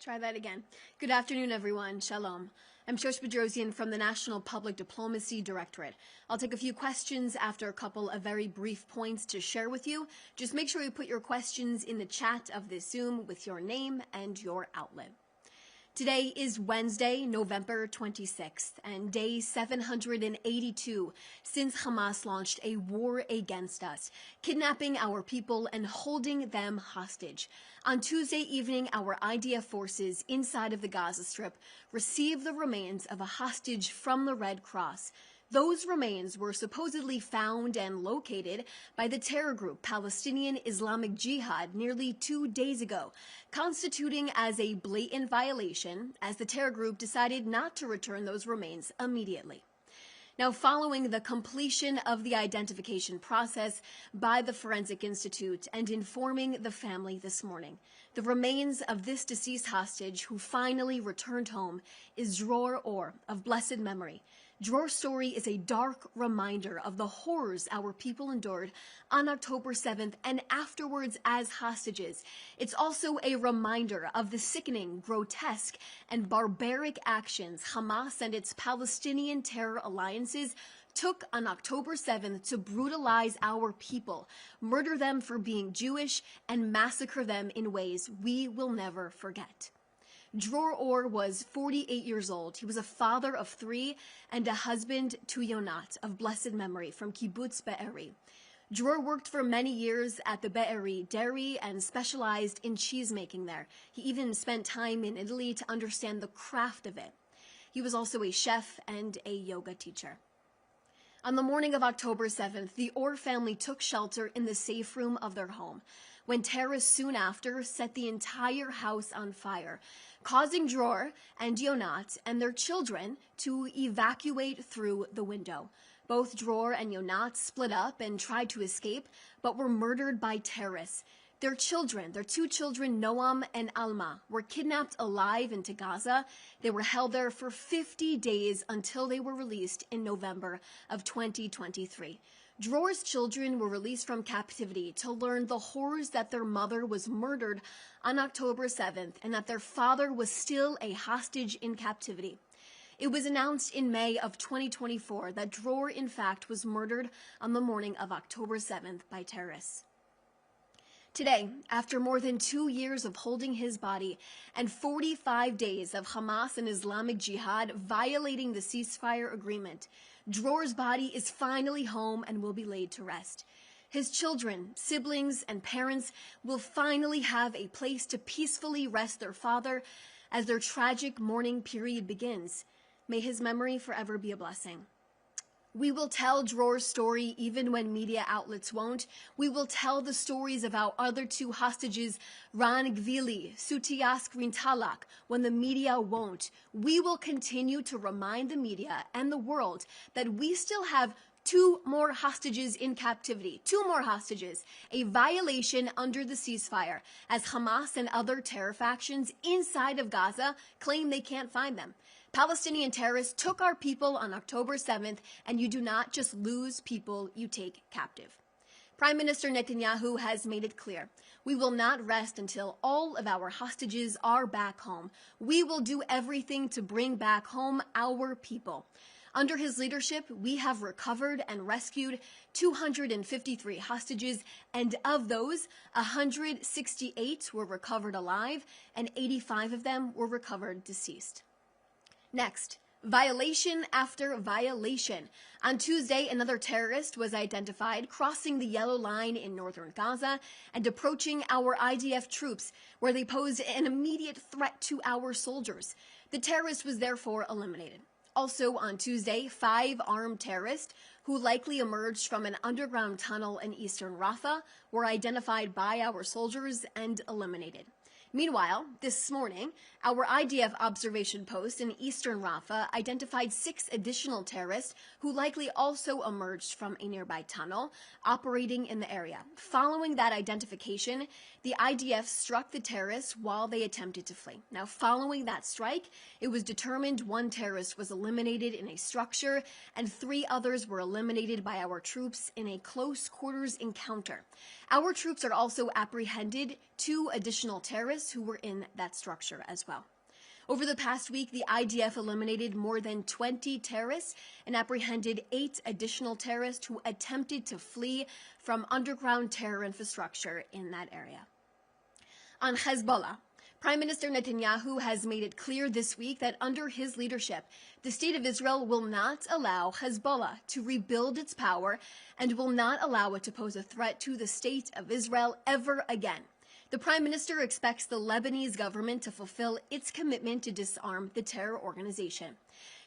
Try that again. Good afternoon, everyone. Shalom. I'm Shosh Badrosian from the National Public Diplomacy Directorate. I'll take a few questions after a couple of very brief points to share with you. Just make sure you put your questions in the chat of this Zoom with your name and your outlet. Today is Wednesday, November 26th, and day 782 since Hamas launched a war against us, kidnapping our people and holding them hostage. On Tuesday evening, our IDF forces inside of the Gaza Strip received the remains of a hostage from the Red Cross. Those remains were supposedly found and located by the terror group Palestinian Islamic Jihad nearly 2 days ago, constituting as a blatant violation as the terror group decided not to return those remains immediately. Now, following the completion of the identification process by the Forensic Institute and informing the family this morning, the remains of this deceased hostage who finally returned home is Dror Or of blessed memory. Dror's story is a dark reminder of the horrors our people endured on October 7th and afterwards as hostages. It's also a reminder of the sickening, grotesque, and barbaric actions Hamas and its Palestinian terror alliances took on October 7th to brutalize our people, murder them for being Jewish, and massacre them in ways we will never forget. Dror Or was 48 years old. He was a father of 3 and a husband to Yonat of blessed memory from Kibbutz Be'eri. Dror worked for many years at the Be'eri dairy and specialized in cheese making there. He even spent time in Italy to understand the craft of it. He was also a chef and a yoga teacher. On the morning of October 7th, the Or family took shelter in the safe room of their home, when terrorists soon after set the entire house on fire, causing Dror and Yonat and their children to evacuate through the window. Both Dror and Yonat split up and tried to escape, but were murdered by terrorists. Their children, their 2 children, Noam and Alma, were kidnapped alive into Gaza. They were held there for 50 days until they were released in November of 2023. Dror's children were released from captivity to learn the horrors that their mother was murdered on October 7th and that their father was still a hostage in captivity. It was announced in May of 2024 that Dror, in fact, was murdered on the morning of October 7th by terrorists. Today, after more than 2 years of holding his body and 45 days of Hamas and Islamic Jihad violating the ceasefire agreement, Dror's body is finally home and will be laid to rest. His children, siblings, and parents will finally have a place to peacefully rest their father as their tragic mourning period begins. May his memory forever be a blessing. We will tell Dror's story even when media outlets won't. We will tell the stories of our other 2 hostages, Ran Gvili, Sutiask Rintalak, when the media won't. We will continue to remind the media and the world that we still have 2 more hostages in captivity, 2 more hostages, a violation under the ceasefire, as Hamas and other terror factions inside of Gaza claim they can't find them. Palestinian terrorists took our people on October 7th, and you do not just lose people, you take captive. Prime Minister Netanyahu has made it clear. We will not rest until all of our hostages are back home. We will do everything to bring back home our people. Under his leadership, we have recovered and rescued 253 hostages, and of those, 168 were recovered alive, and 85 of them were recovered deceased. Next, violation after violation. On Tuesday, another terrorist was identified crossing the yellow line in northern Gaza and approaching our IDF troops, where they posed an immediate threat to our soldiers. The terrorist was therefore eliminated. Also on Tuesday, 5 armed terrorists who likely emerged from an underground tunnel in eastern Rafah were identified by our soldiers and eliminated. Meanwhile, this morning, our IDF observation post in eastern Rafah identified 6 additional terrorists who likely also emerged from a nearby tunnel operating in the area. Following that identification, the IDF struck the terrorists while they attempted to flee. Now, following that strike, it was determined 1 terrorist was eliminated in a structure and 3 others were eliminated by our troops in a close quarters encounter. Our troops are also apprehended 2 additional terrorists terrorists who were in that structure as well. Over the past week, the IDF eliminated more than 20 terrorists and apprehended 8 additional terrorists who attempted to flee from underground terror infrastructure in that area. On Hezbollah, Prime Minister Netanyahu has made it clear this week that under his leadership, the state of Israel will not allow Hezbollah to rebuild its power and will not allow it to pose a threat to the state of Israel ever again. The Prime Minister expects the Lebanese government to fulfill its commitment to disarm the terror organization.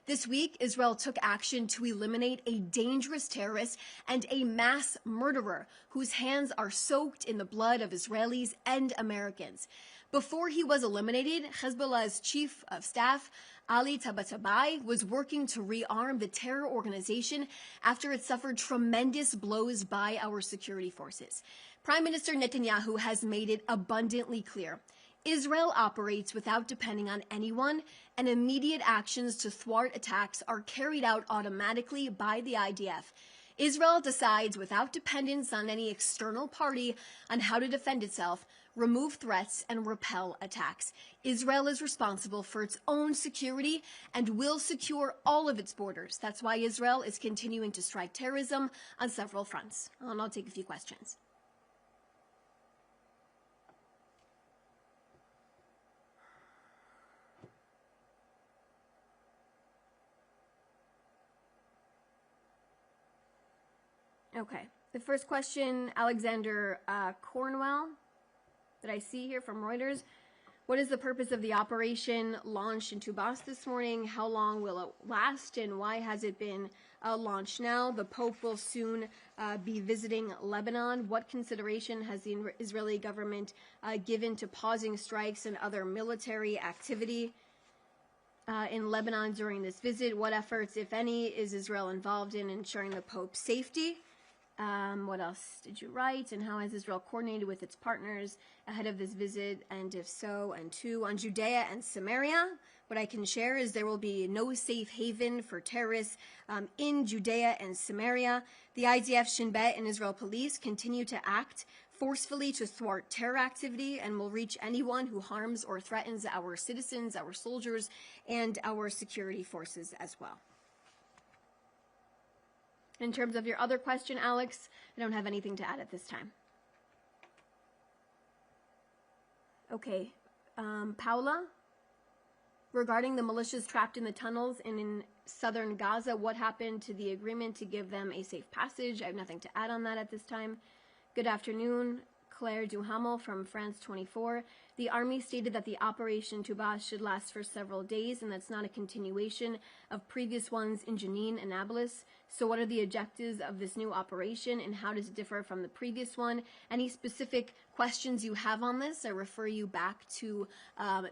This week, Israel took action to eliminate a dangerous terrorist and a mass murderer whose hands are soaked in the blood of Israelis and Americans. Before he was eliminated, Hezbollah's chief of staff, Ali Tabatabai, was working to rearm the terror organization after it suffered tremendous blows by our security forces. Prime Minister Netanyahu has made it abundantly clear. Israel operates without depending on anyone, and immediate actions to thwart attacks are carried out automatically by the IDF. Israel decides without dependence on any external party on how to defend itself, remove threats, and repel attacks. Israel is responsible for its own security and will secure all of its borders. That's why Israel is continuing to strike terrorism on several fronts. And I'll take a few questions. Okay, the first question, Alexander Cornwell, that I see here from Reuters. What is the purpose of the operation launched in Tubas this morning? How long will it last, and why has it been launched now? The Pope will soon be visiting Lebanon. What consideration has the Israeli government given to pausing strikes and other military activity in Lebanon during this visit? What efforts, if any, is Israel involved in ensuring the Pope's safety? What else did you write? And how has Israel coordinated with its partners ahead of this visit? And if so, and two, on Judea and Samaria, what I can share is there will be no safe haven for terrorists in Judea and Samaria. The IDF, Shin Bet, and Israel police continue to act forcefully to thwart terror activity and will reach anyone who harms or threatens our citizens, our soldiers, and our security forces as well. In terms of your other question, Alex, I don't have anything to add at this time. Okay, Paula, regarding the militias trapped in the tunnels and in southern Gaza, what happened to the agreement to give them a safe passage? I have nothing to add on that at this time. Good afternoon, Claire Duhamel from France 24. The army stated that the Operation Tubas should last for several days, and that's not a continuation of previous ones in Jenin and Nablus. So what are the objectives of this new operation, and how does it differ from the previous one? Any specific questions you have on this, I refer you back to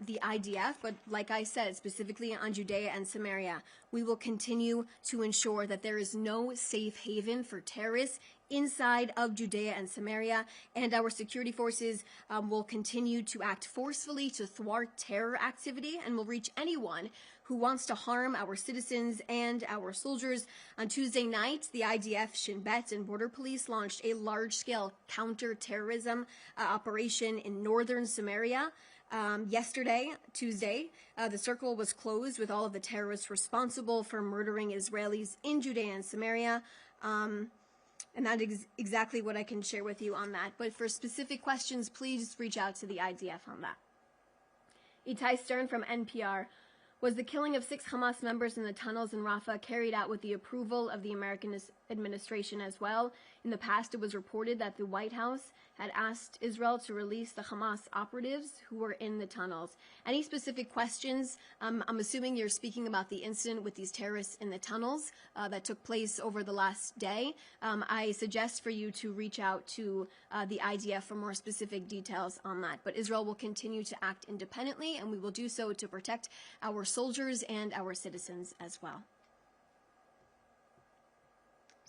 the IDF. But like I said, specifically on Judea and Samaria, we will continue to ensure that there is no safe haven for terrorists inside of Judea and Samaria, and our security forces will continue to act forcefully to thwart terror activity and will reach anyone who wants to harm our citizens and our soldiers. On Tuesday night, the IDF, Shin Bet, and Border Police launched a large-scale counter-terrorism operation in northern Samaria. Yesterday, Tuesday, the circle was closed with all of the terrorists responsible for murdering Israelis in Judea and Samaria. And that is exactly what I can share with you on that. But for specific questions, please reach out to the IDF on that. Itai Stern from NPR. Was the killing of 6 Hamas members in the tunnels in Rafah carried out with the approval of the American administration as well? In the past, it was reported that the White House had asked Israel to release the Hamas operatives who were in the tunnels. Any specific questions? I'm assuming you're speaking about the incident with these terrorists in the tunnels that took place over the last day. I suggest for you to reach out to the IDF for more specific details on that. But Israel will continue to act independently, and we will do so to protect our soldiers and our citizens as well.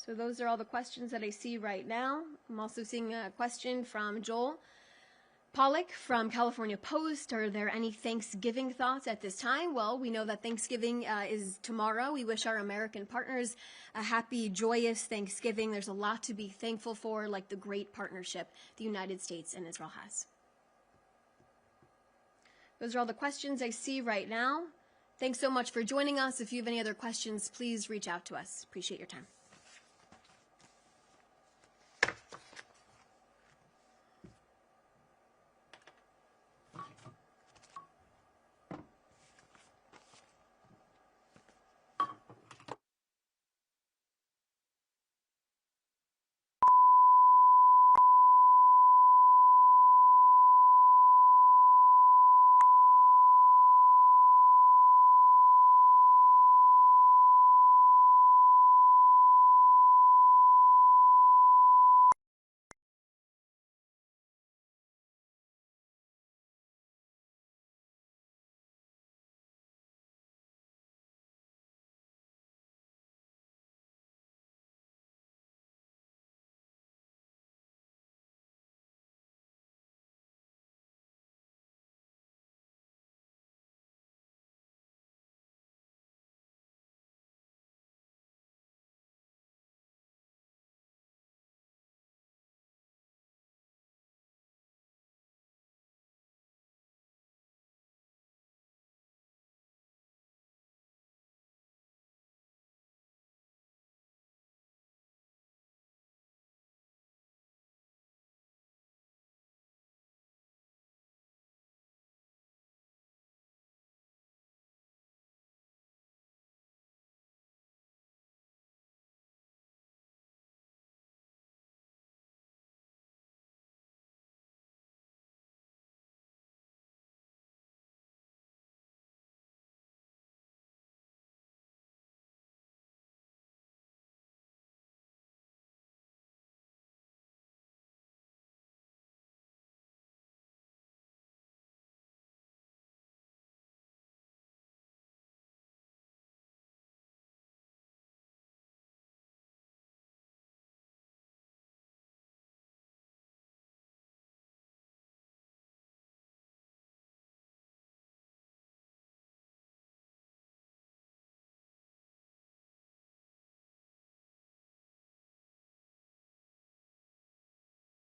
So those are all the questions that I see right now. I'm also seeing a question from Joel Pollack from California Post. Are there any Thanksgiving thoughts at this time? Well, we know that Thanksgiving is tomorrow. We wish our American partners a happy, joyous Thanksgiving. There's a lot to be thankful for, like the great partnership the United States and Israel has. Those are all the questions I see right now. Thanks so much for joining us. If you have any other questions, please reach out to us. Appreciate your time.